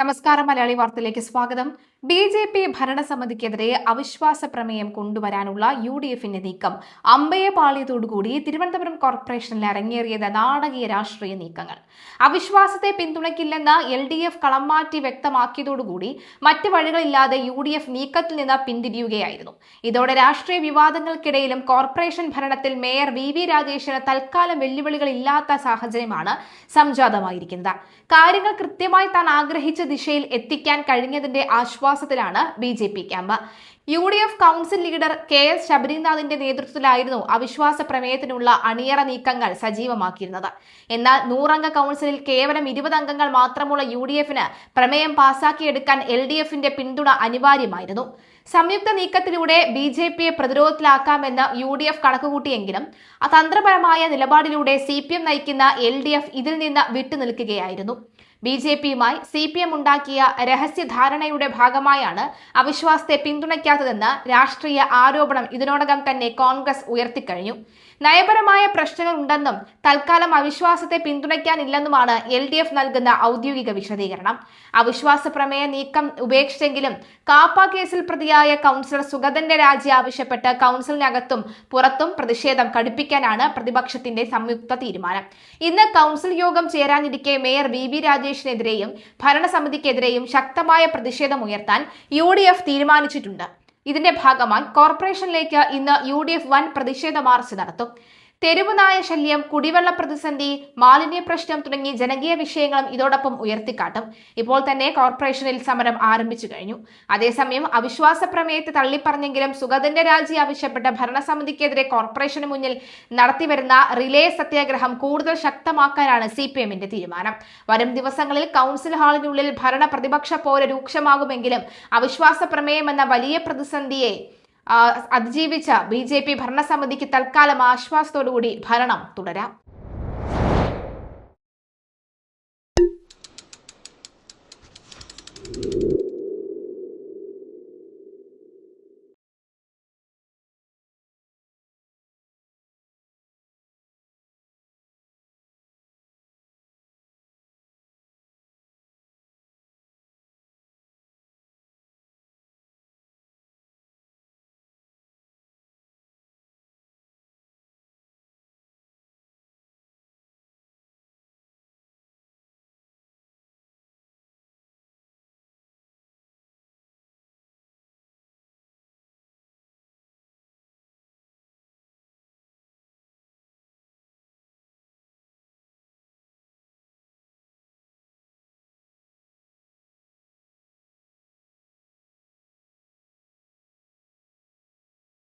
നമസ്കാരം. മലയാളി വാർത്തയിലേക്ക് സ്വാഗതം. ബി.ജെ.പി. ഭരണസമിതിക്കെതിരെ അവിശ്വാസ പ്രമേയം കൊണ്ടുവരാനുള്ള യു.ഡി.എഫിന്റെ നീക്കം അമ്പയെ പാളിയതോടുകൂടി തിരുവനന്തപുരം കോർപ്പറേഷനിൽ അരങ്ങേറിയത് നാടകീയ രാഷ്ട്രീയ നീക്കങ്ങൾ. അവിശ്വാസത്തെ പിന്തുണയ്ക്കില്ലെന്ന് എൽ.ഡി.എഫ് കളം മാറ്റി വ്യക്തമാക്കിയതോടുകൂടി മറ്റ് വഴികളില്ലാതെ യു.ഡി.എഫ് നീക്കത്തിൽ നിന്ന് പിന്തിരിയുകയായിരുന്നു. ഇതോടെ രാഷ്ട്രീയ വിവാദങ്ങൾക്കിടയിലും കോർപ്പറേഷൻ ഭരണത്തിൽ മേയർ വി രാജേഷിന് തൽക്കാലം വെല്ലുവിളികളില്ലാത്ത സാഹചര്യമാണ് സംജാതമായിരിക്കുന്നത്. കാര്യങ്ങൾ കൃത്യമായി താൻ ആഗ്രഹിച്ച ദിശയിൽ എത്തിക്കാൻ കഴിഞ്ഞതിന്റെ ആശ്വാസത്തിലാണ് BJP. Camp. UDF council leader K S. ശബരിനാഥിന്റെ നേതൃത്വത്തിലായിരുന്നു അവിശ്വാസ പ്രമേയത്തിനുള്ള അണിയറ നീക്കങ്ങൾ സജീവമാക്കിയിരുന്നത്. എന്നാൽ 100 അംഗ കൗൺസിലിൽ കേവലം 20 അംഗങ്ങൾ മാത്രമുള്ള യു.ഡി.എഫിന് പ്രമേയം പാസാക്കിയെടുക്കാൻ എൽ.ഡി.എഫിന്റെ പിന്തുണ അനിവാര്യമായിരുന്നു. സംയുക്ത നീക്കത്തിലൂടെ ബി.ജെ.പിയെ പ്രതിരോധത്തിലാക്കാമെന്ന് യു.ഡി.എഫ് കണക്കുകൂട്ടിയെങ്കിലും തന്ത്രപരമായ നിലപാടിലൂടെ സി.പി.എം നയിക്കുന്ന എൽ.ഡി.എഫ് ഇതിൽ നിന്ന് വിട്ടുനിൽക്കുകയായിരുന്നു. ബി.ജെ.പിയുമായി സി.പി.എം ഉണ്ടാക്കിയ രഹസ്യധാരണയുടെ ഭാഗമായാണ് അവിശ്വാസത്തെ പിന്തുണയ്ക്കാത്തതെന്ന് രാഷ്ട്രീയ ആരോപണം ഇതിനോടകം തന്നെ കോൺഗ്രസ് ഉയർത്തിക്കഴിഞ്ഞു. നയപരമായ പ്രശ്നങ്ങൾ ഉണ്ടെന്നും തൽക്കാലം അവിശ്വാസത്തെ പിന്തുണയ്ക്കാനില്ലെന്നുമാണ് എൽ.ഡി.എഫ് നൽകുന്ന ഔദ്യോഗിക വിശദീകരണം. അവിശ്വാസ പ്രമേയ നീക്കം ഉപേക്ഷിച്ചെങ്കിലും കാപ്പ കേസിൽ പ്രതിയായ കൗൺസിലർ സുഗതന്റെ രാജി ആവശ്യപ്പെട്ട് കൗൺസിലിനകത്തും പുറത്തും പ്രതിഷേധം കടുപ്പിക്കാനാണ് പ്രതിപക്ഷത്തിന്റെ സംയുക്ത തീരുമാനം. ഇന്ന് കൗൺസിൽ യോഗം ചേരാനിരിക്കെ മേയർ വി രാജേഷിനെതിരെയും ഭരണസമിതിക്കെതിരെയും ശക്തമായ പ്രതിഷേധമുയർത്താൻ യു.ഡി.എഫ് തീരുമാനിച്ചിട്ടുണ്ട്. ഇതിന്റെ ഭാഗമായി കോർപ്പറേഷനിലേക്ക് ഇന്ന് യു.ഡി.എഫ് വൻ പ്രതിഷേധ മാർച്ച് നടത്തും. തെരുവുനായ ശല്യം, കുടിവെള്ള പ്രതിസന്ധി, മാലിന്യ പ്രശ്നം തുടങ്ങി ജനകീയ വിഷയങ്ങളും ഇതോടൊപ്പം ഉയർത്തിക്കാട്ടും. ഇപ്പോൾ തന്നെ കോർപ്പറേഷനിൽ സമരം ആരംഭിച്ചു കഴിഞ്ഞു. അതേസമയം അവിശ്വാസ പ്രമേയത്തെ തള്ളിപ്പറഞ്ഞെങ്കിലും സുഗതന്റെ രാജി ആവശ്യപ്പെട്ട ഭരണസമിതിക്കെതിരെ കോർപ്പറേഷന് മുന്നിൽ നടത്തിവരുന്ന റിലേ സത്യാഗ്രഹം കൂടുതൽ ശക്തമാക്കാനാണ് സി.പി.എമ്മിന്റെ തീരുമാനം. വരും ദിവസങ്ങളിൽ കൗൺസിൽ ഹാളിനുള്ളിൽ ഭരണ പ്രതിപക്ഷ പോര് രൂക്ഷമാകുമെങ്കിലും അവിശ്വാസ പ്രമേയം എന്ന വലിയ പ്രതിസന്ധിയെ അതിജീവിച്ച ബി.ജെ.പി. ഭരണസമിതിക്ക് തൽക്കാലം ആശ്വാസത്തോടുകൂടി ഭരണം തുടരാം.